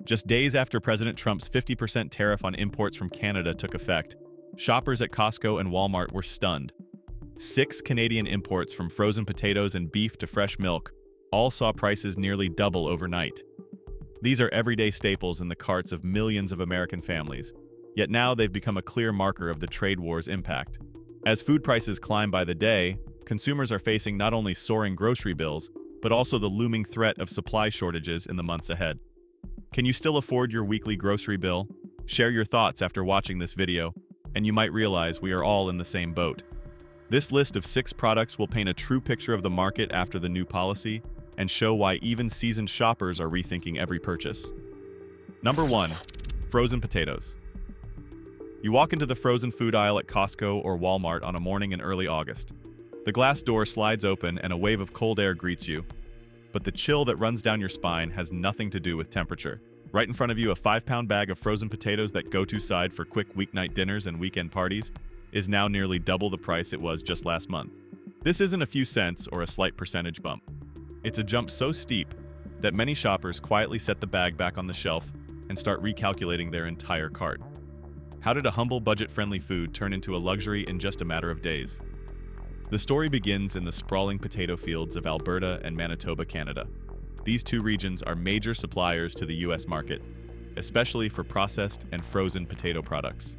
Just days after President Trump's 50% tariff on imports from Canada took effect, shoppers at Costco and Walmart were stunned. 6 Canadian imports from frozen potatoes and beef to fresh milk all saw prices nearly double overnight. These are everyday staples in the carts of millions of American families, yet now they've become a clear marker of the trade war's impact. As food prices climb by the day, consumers are facing not only soaring grocery bills, but also the looming threat of supply shortages in the months ahead. Can you still afford your weekly grocery bill? Share your thoughts after watching this video, and you might realize we are all in the same boat. This list of 6 products will paint a true picture of the market after the new policy and show why even seasoned shoppers are rethinking every purchase. Number 1. Frozen potatoes. You walk into the frozen food aisle at Costco or Walmart on a morning in early August. The glass door slides open and a wave of cold air greets you. But the chill that runs down your spine has nothing to do with temperature. Right in front of you, a 5-pound bag of frozen potatoes that go-to side for quick weeknight dinners and weekend parties is now nearly double the price it was just last month. This isn't a few cents or a slight percentage bump. It's a jump so steep that many shoppers quietly set the bag back on the shelf and start recalculating their entire cart. How did a humble, budget-friendly food turn into a luxury in just a matter of days? The story begins in the sprawling potato fields of Alberta and Manitoba, Canada. These 2 regions are major suppliers to the U.S. market, especially for processed and frozen potato products.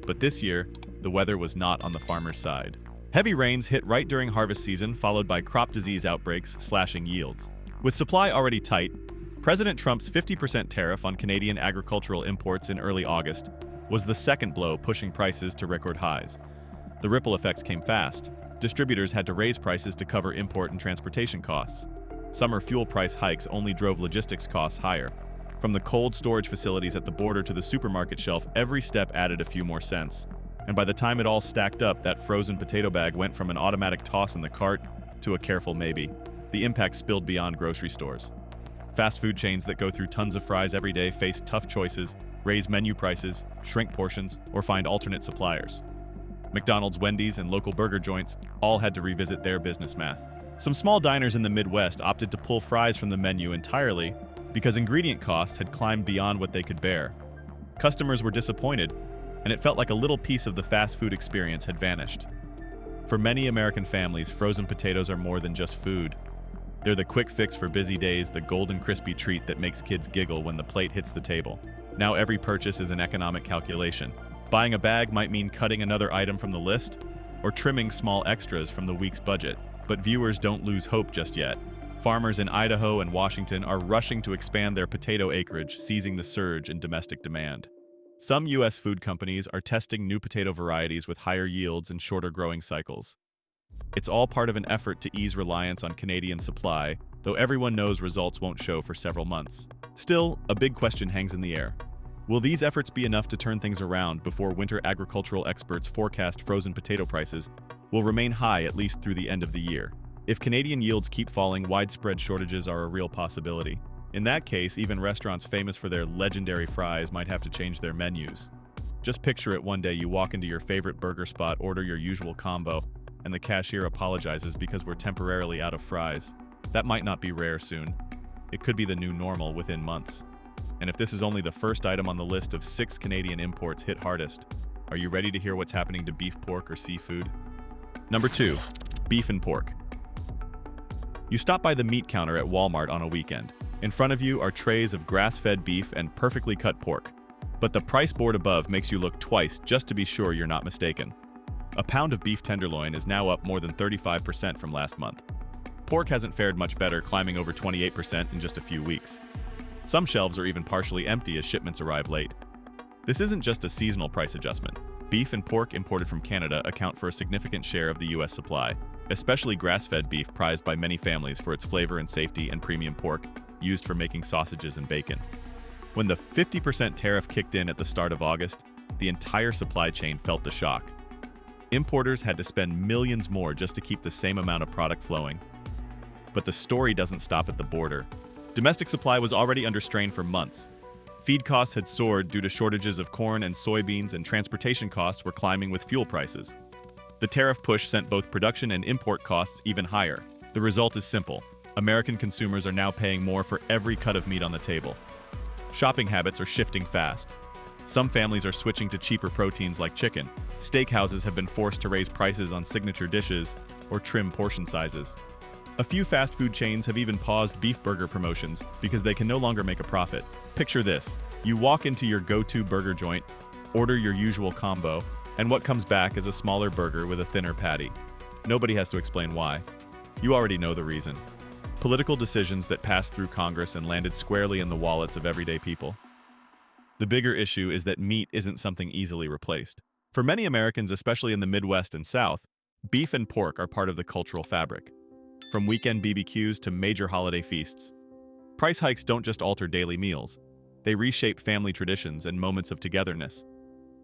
But this year, the weather was not on the farmers' side. Heavy rains hit right during harvest season, followed by crop disease outbreaks, slashing yields. With supply already tight, President Trump's 50% tariff on Canadian agricultural imports in early August was the second blow, pushing prices to record highs. The ripple effects came fast. Distributors had to raise prices to cover import and transportation costs. Summer fuel price hikes only drove logistics costs higher. From the cold storage facilities at the border to the supermarket shelf, every step added a few more cents. And by the time it all stacked up, that frozen potato bag went from an automatic toss in the cart to a careful maybe. The impact spilled beyond grocery stores. Fast food chains that go through tons of fries every day face tough choices, raise menu prices, shrink portions, or find alternate suppliers. McDonald's, Wendy's, and local burger joints all had to revisit their business math. Some small diners in the Midwest opted to pull fries from the menu entirely because ingredient costs had climbed beyond what they could bear. Customers were disappointed, and it felt like a little piece of the fast food experience had vanished. For many American families, frozen potatoes are more than just food. They're the quick fix for busy days, the golden crispy treat that makes kids giggle when the plate hits the table. Now every purchase is an economic calculation. Buying a bag might mean cutting another item from the list or trimming small extras from the week's budget. But viewers don't lose hope just yet. Farmers in Idaho and Washington are rushing to expand their potato acreage, seizing the surge in domestic demand. Some U.S. food companies are testing new potato varieties with higher yields and shorter growing cycles. It's all part of an effort to ease reliance on Canadian supply, though everyone knows results won't show for several months. Still, a big question hangs in the air. Will these efforts be enough to turn things around before winter agricultural experts forecast frozen potato prices will remain high at least through the end of the year? If Canadian yields keep falling, widespread shortages are a real possibility. In that case, even restaurants famous for their legendary fries might have to change their menus. Just picture it: one day you walk into your favorite burger spot, order your usual combo, and the cashier apologizes because we're temporarily out of fries. That might not be rare soon. It could be the new normal within months. And if this is only the first item on the list of 6 Canadian imports hit hardest, are you ready to hear what's happening to beef, pork, or seafood? Number 2. Beef and pork. You stop by the meat counter at Walmart on a weekend. In front of you are trays of grass-fed beef and perfectly cut pork. But the price board above makes you look twice just to be sure you're not mistaken. A pound of beef tenderloin is now up more than 35% from last month. Pork hasn't fared much better, climbing over 28% in just a few weeks. Some shelves are even partially empty as shipments arrive late. This isn't just a seasonal price adjustment. Beef and pork imported from Canada account for a significant share of the U.S. supply, especially grass-fed beef prized by many families for its flavor and safety, and premium pork used for making sausages and bacon. When the 50% tariff kicked in at the start of August, the entire supply chain felt the shock. Importers had to spend millions more just to keep the same amount of product flowing. But the story doesn't stop at the border. Domestic supply was already under strain for months. Feed costs had soared due to shortages of corn and soybeans, and transportation costs were climbing with fuel prices. The tariff push sent both production and import costs even higher. The result is simple: American consumers are now paying more for every cut of meat on the table. Shopping habits are shifting fast. Some families are switching to cheaper proteins like chicken. Steakhouses have been forced to raise prices on signature dishes or trim portion sizes. A few fast food chains have even paused beef burger promotions because they can no longer make a profit. Picture this. You walk into your go-to burger joint, order your usual combo, and what comes back is a smaller burger with a thinner patty. Nobody has to explain why. You already know the reason. Political decisions that passed through Congress and landed squarely in the wallets of everyday people. The bigger issue is that meat isn't something easily replaced. For many Americans, especially in the Midwest and South, beef and pork are part of the cultural fabric. From weekend BBQs to major holiday feasts. Price hikes don't just alter daily meals. They reshape family traditions and moments of togetherness.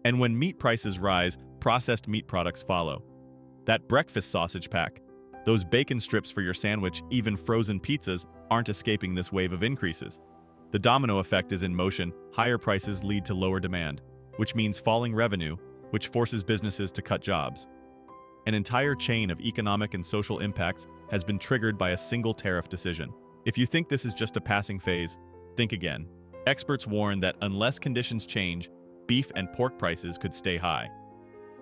And when meat prices rise, processed meat products follow. That breakfast sausage pack, those bacon strips for your sandwich, even frozen pizzas aren't escaping this wave of increases. The domino effect is in motion. Higher prices lead to lower demand, which means falling revenue, which forces businesses to cut jobs. An entire chain of economic and social impacts has been triggered by a single tariff decision. If you think this is just a passing phase, think again. Experts warn that unless conditions change, beef and pork prices could stay high,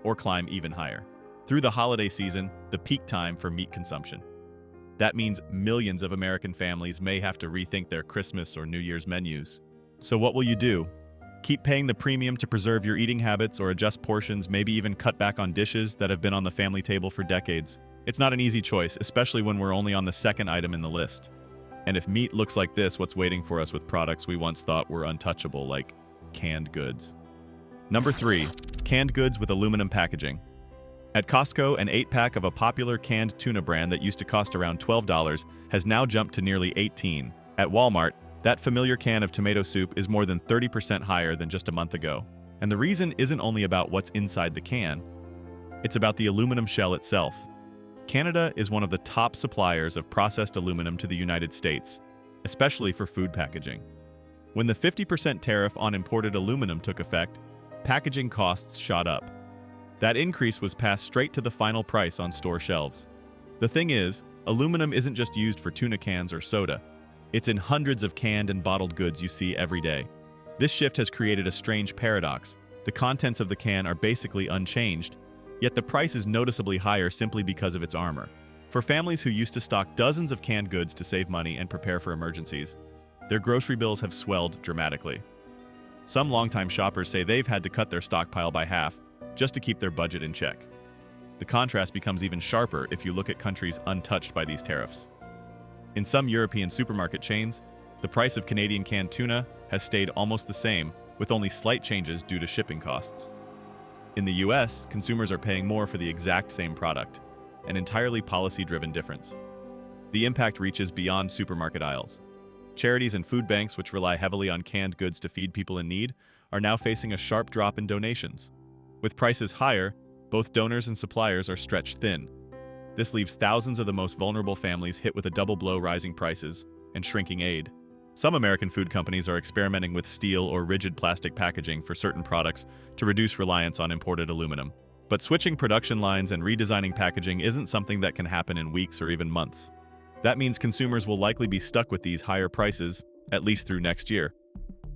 or climb even higher. Through the holiday season, the peak time for meat consumption. That means millions of American families may have to rethink their Christmas or New Year's menus. So what will you do? Keep paying the premium to preserve your eating habits or adjust portions, maybe even cut back on dishes that have been on the family table for decades? It's not an easy choice, especially when we're only on the second item in the list. And if meat looks like this, what's waiting for us with products we once thought were untouchable, like canned goods? Number 3, canned goods with aluminum packaging. At Costco, an 8-pack of a popular canned tuna brand that used to cost around $12 has now jumped to nearly $18. At Walmart, that familiar can of tomato soup is more than 30% higher than just a month ago. And the reason isn't only about what's inside the can, it's about the aluminum shell itself. Canada is one of the top suppliers of processed aluminum to the United States, especially for food packaging. When the 50% tariff on imported aluminum took effect, packaging costs shot up. That increase was passed straight to the final price on store shelves. The thing is, aluminum isn't just used for tuna cans or soda. It's in hundreds of canned and bottled goods you see every day. This shift has created a strange paradox. The contents of the can are basically unchanged, yet the price is noticeably higher simply because of its armor. For families who used to stock dozens of canned goods to save money and prepare for emergencies, their grocery bills have swelled dramatically. Some longtime shoppers say they've had to cut their stockpile by half just to keep their budget in check. The contrast becomes even sharper if you look at countries untouched by these tariffs. In some European supermarket chains, the price of Canadian canned tuna has stayed almost the same, with only slight changes due to shipping costs. In the US, consumers are paying more for the exact same product, an entirely policy-driven difference. The impact reaches beyond supermarket aisles. Charities and food banks, which rely heavily on canned goods to feed people in need, are now facing a sharp drop in donations. With prices higher, both donors and suppliers are stretched thin. This leaves thousands of the most vulnerable families hit with a double blow: rising prices and shrinking aid. Some American food companies are experimenting with steel or rigid plastic packaging for certain products to reduce reliance on imported aluminum. But switching production lines and redesigning packaging isn't something that can happen in weeks or even months. That means consumers will likely be stuck with these higher prices at least through next year,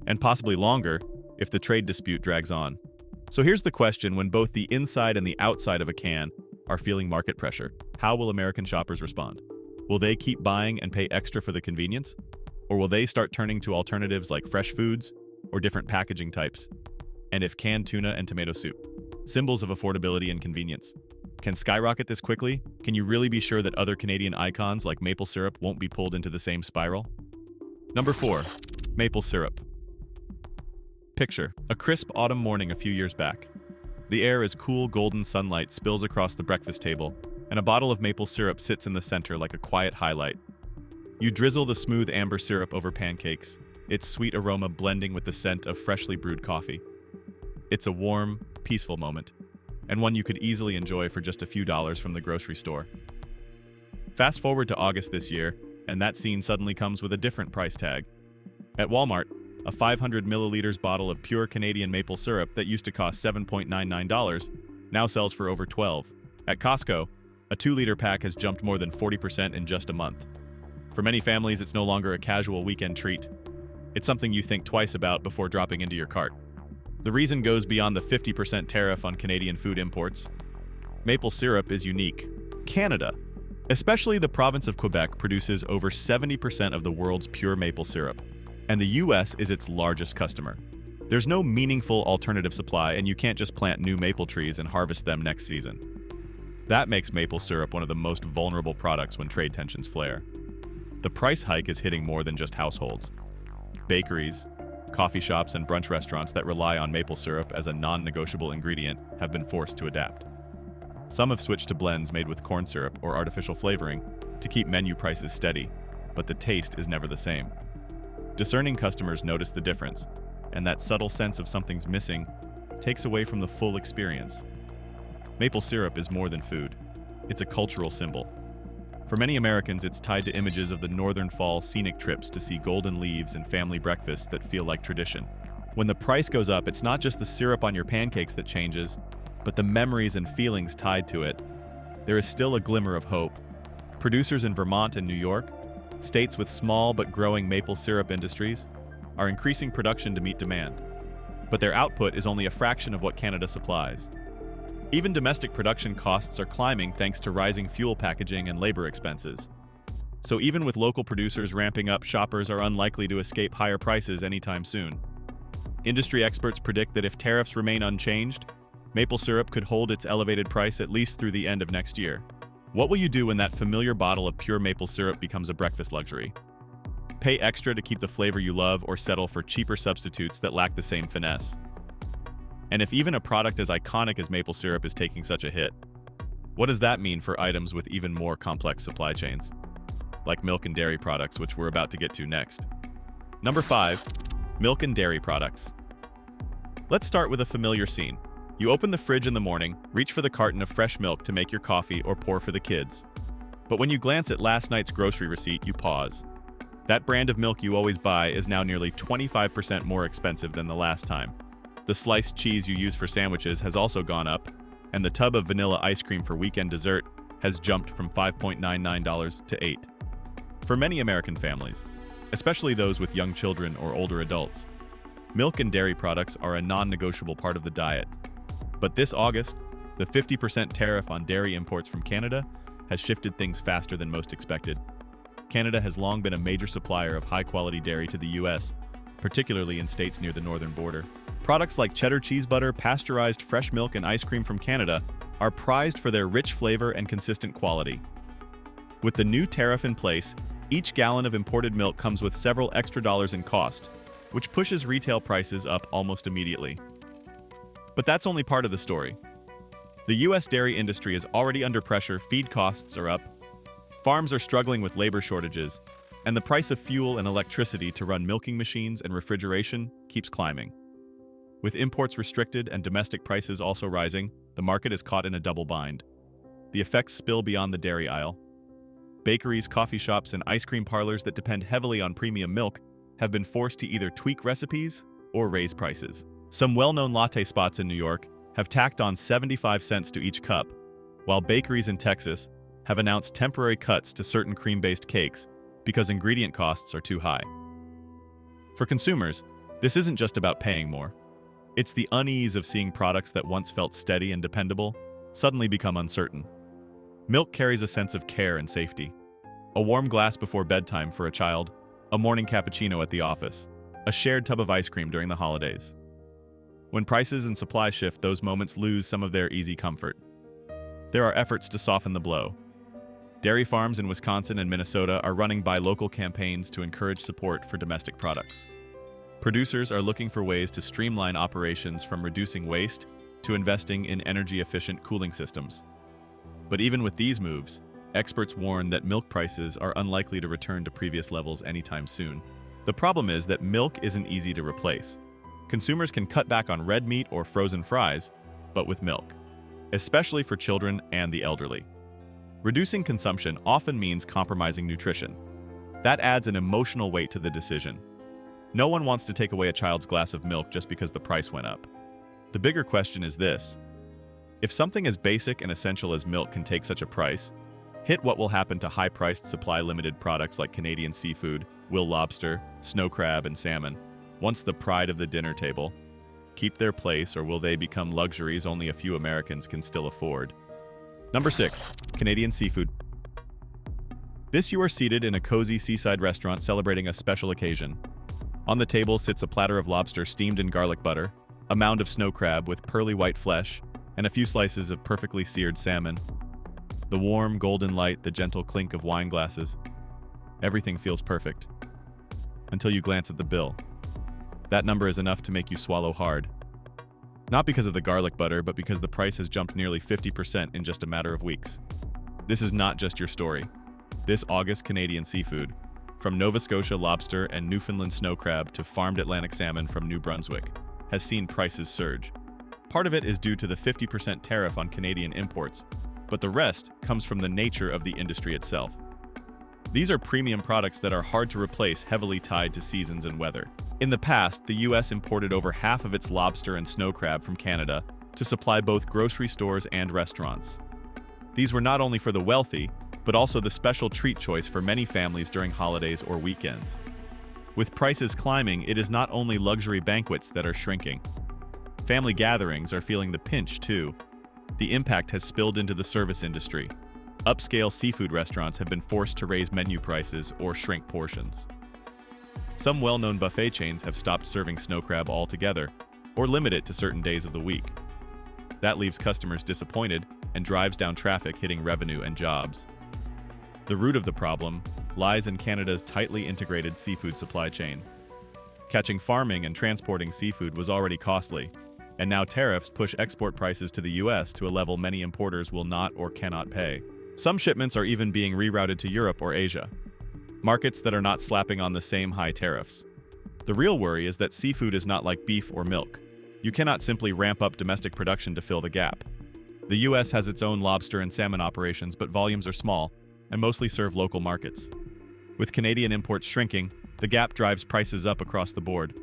and possibly longer if the trade dispute drags on. So here's the question: when both the inside and the outside of a can are feeling market pressure, how will American shoppers respond? Will they keep buying and pay extra for the convenience? Or will they start turning to alternatives like fresh foods or different packaging types? And if canned tuna and tomato soup, symbols of affordability and convenience, can skyrocket this quickly, can you really be sure that other Canadian icons like maple syrup won't be pulled into the same spiral? Number 4, maple syrup. Picture a crisp autumn morning a few years back. The air is cool, golden sunlight spills across the breakfast table, and a bottle of maple syrup sits in the center like a quiet highlight. You drizzle the smooth amber syrup over pancakes, its sweet aroma blending with the scent of freshly brewed coffee. It's a warm, peaceful moment, and one you could easily enjoy for just a few dollars from the grocery store. Fast forward to August this year, and that scene suddenly comes with a different price tag. At Walmart, a 500 milliliters bottle of pure Canadian maple syrup that used to cost $7.99 now sells for over $12. At Costco, a 2-liter pack has jumped more than 40% in just a month. For many families, it's no longer a casual weekend treat. it's something you think twice about before dropping into your cart. The reason goes beyond the 50% tariff on Canadian food imports. Maple syrup is unique. Canada, especially the province of Quebec, produces over 70% of the world's pure maple syrup, and the US is its largest customer. There's no meaningful alternative supply, and you can't just plant new maple trees and harvest them next season. That makes maple syrup one of the most vulnerable products when trade tensions flare. The price hike is hitting more than just households. Bakeries, coffee shops, and brunch restaurants that rely on maple syrup as a non-negotiable ingredient have been forced to adapt. Some have switched to blends made with corn syrup or artificial flavoring to keep menu prices steady, but the taste is never the same. Discerning customers notice the difference, and that subtle sense of something's missing takes away from the full experience. Maple syrup is more than food. It's a cultural symbol. For many Americans, it's tied to images of the northern fall scenic trips to see golden leaves and family breakfasts that feel like tradition. When the price goes up, it's not just the syrup on your pancakes that changes, but the memories and feelings tied to it. There is still a glimmer of hope. Producers in Vermont and New York, states with small but growing maple syrup industries, are increasing production to meet demand. But their output is only a fraction of what Canada supplies. Even domestic production costs are climbing thanks to rising fuel packaging and labor expenses. So even with local producers ramping up, shoppers are unlikely to escape higher prices anytime soon. Industry experts predict that if tariffs remain unchanged, maple syrup could hold its elevated price at least through the end of next year. What will you do when that familiar bottle of pure maple syrup becomes a breakfast luxury? Pay extra to keep the flavor you love, or settle for cheaper substitutes that lack the same finesse? And if even a product as iconic as maple syrup is taking such a hit, what does that mean for items with even more complex supply chains, like milk and dairy products, which we're about to get to next? Number 5, milk and dairy products. Let's start with a familiar scene. You open the fridge in the morning, reach for the carton of fresh milk to make your coffee or pour for the kids. But when you glance at last night's grocery receipt, you pause. That brand of milk you always buy is now nearly 25% more expensive than the last time. The sliced cheese you use for sandwiches has also gone up, and the tub of vanilla ice cream for weekend dessert has jumped from $5.99 to $8. For many American families, especially those with young children or older adults, milk and dairy products are a non-negotiable part of the diet. But this August, the 50% tariff on dairy imports from Canada has shifted things faster than most expected. Canada has long been a major supplier of high-quality dairy to the US, particularly in states near the northern border. Products like cheddar cheese butter, pasteurized fresh milk, and ice cream from Canada are prized for their rich flavor and consistent quality. With the new tariff in place, each gallon of imported milk comes with several extra dollars in cost, which pushes retail prices up almost immediately. But that's only part of the story. The US dairy industry is already under pressure, feed costs are up, farms are struggling with labor shortages, and the price of fuel and electricity to run milking machines and refrigeration keeps climbing. With imports restricted and domestic prices also rising, the market is caught in a double bind. The effects spill beyond the dairy aisle. Bakeries, coffee shops, and ice cream parlors that depend heavily on premium milk have been forced to either tweak recipes or raise prices. Some well-known latte spots in New York have tacked on 75 cents to each cup, while bakeries in Texas have announced temporary cuts to certain cream-based cakes because ingredient costs are too high. For consumers, this isn't just about paying more. It's the unease of seeing products that once felt steady and dependable suddenly become uncertain. Milk carries a sense of care and safety. A warm glass before bedtime for a child, a morning cappuccino at the office, a shared tub of ice cream during the holidays. When prices and supply shift, those moments lose some of their easy comfort. There are efforts to soften the blow. Dairy farms in Wisconsin and Minnesota are running buy local campaigns to encourage support for domestic products. Producers are looking for ways to streamline operations, from reducing waste to investing in energy-efficient cooling systems. But even with these moves, experts warn that milk prices are unlikely to return to previous levels anytime soon. The problem is that milk isn't easy to replace. Consumers can cut back on red meat or frozen fries, but with milk, especially for children and the elderly. Reducing consumption often means compromising nutrition. That adds an emotional weight to the decision. No one wants to take away a child's glass of milk just because the price went up. The bigger question is this: if something as basic and essential as milk can take such a price, Hit what will happen to high-priced supply-limited products like Canadian seafood, Will lobster, snow crab, and salmon. Once the pride of the dinner table, keep their place, or will they become luxuries only a few Americans can still afford? Number 6. Canadian seafood. This you are seated in a cozy seaside restaurant celebrating a special occasion. On the table sits a platter of lobster steamed in garlic butter, a mound of snow crab with pearly white flesh, and a few slices of perfectly seared salmon. The warm, golden light, the gentle clink of wine glasses. Everything feels perfect. Until you glance at the bill. That number is enough to make you swallow hard. Not because of the garlic butter, but because the price has jumped nearly 50% in just a matter of weeks. This is not just your story. This August Canadian seafood, from Nova Scotia lobster and Newfoundland snow crab to farmed Atlantic salmon from New Brunswick, has seen prices surge. Part of it is due to the 50% tariff on Canadian imports, but the rest comes from the nature of the industry itself. These are premium products that are hard to replace, heavily tied to seasons and weather. In the past, the US imported over half of its lobster and snow crab from Canada to supply both grocery stores and restaurants. These were not only for the wealthy, but also the special treat choice for many families during holidays or weekends. With prices climbing, it is not only luxury banquets that are shrinking. Family gatherings are feeling the pinch too. The impact has spilled into the service industry. Upscale seafood restaurants have been forced to raise menu prices or shrink portions. Some well-known buffet chains have stopped serving snow crab altogether, or limit it to certain days of the week. That leaves customers disappointed and drives down traffic, hitting revenue and jobs. The root of the problem lies in Canada's tightly integrated seafood supply chain. Catching, farming, and transporting seafood was already costly, and now tariffs push export prices to the US to a level many importers will not or cannot pay. Some shipments are even being rerouted to Europe or Asia, markets that are not slapping on the same high tariffs. The real worry is that seafood is not like beef or milk. You cannot simply ramp up domestic production to fill the gap. The US has its own lobster and salmon operations, but volumes are small and mostly serve local markets. With Canadian imports shrinking, the gap drives prices up across the board,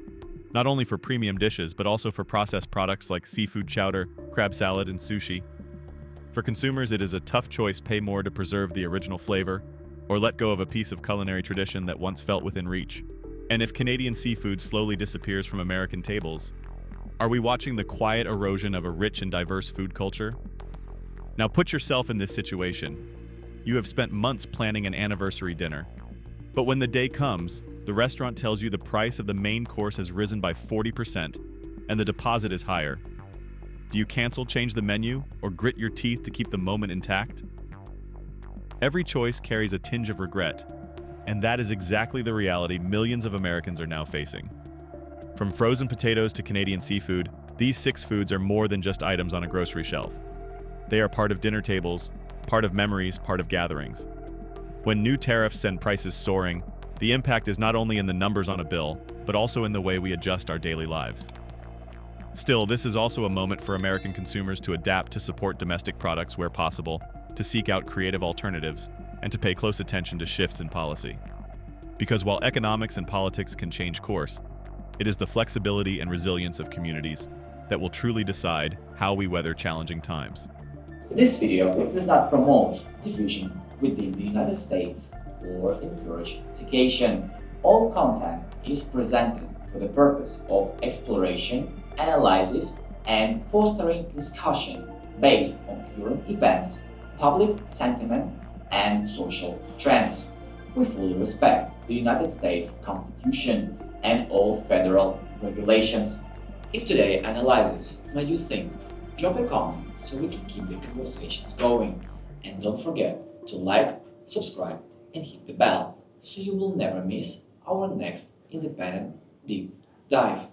not only for premium dishes, but also for processed products like seafood chowder, crab salad, and sushi. For consumers, it is a tough choice: pay more to preserve the original flavor, or let go of a piece of culinary tradition that once felt within reach. And if Canadian seafood slowly disappears from American tables, are we watching the quiet erosion of a rich and diverse food culture? Now put yourself in this situation. You have spent months planning an anniversary dinner. But when the day comes, the restaurant tells you the price of the main course has risen by 40% and the deposit is higher. Do you cancel, change the menu, or grit your teeth to keep the moment intact? Every choice carries a tinge of regret, and that is exactly the reality millions of Americans are now facing. From frozen potatoes to Canadian seafood, these 6 foods are more than just items on a grocery shelf. They are part of dinner tables, part of memories, part of gatherings. When new tariffs send prices soaring, the impact is not only in the numbers on a bill, but also in the way we adjust our daily lives. Still, this is also a moment for American consumers to adapt, to support domestic products where possible, to seek out creative alternatives, and to pay close attention to shifts in policy. Because while economics and politics can change course, it is the flexibility and resilience of communities that will truly decide how we weather challenging times. This video does not promote division within the United States or encourage segregation. All content is presented for the purpose of exploration, analysis, and fostering discussion based on current events, public sentiment, and social trends. We fully respect the United States Constitution and all federal regulations. If today's analysis made you think, drop a comment so we can keep the conversations going. And don't forget to like, subscribe, and hit the bell so you will never miss our next independent deep dive.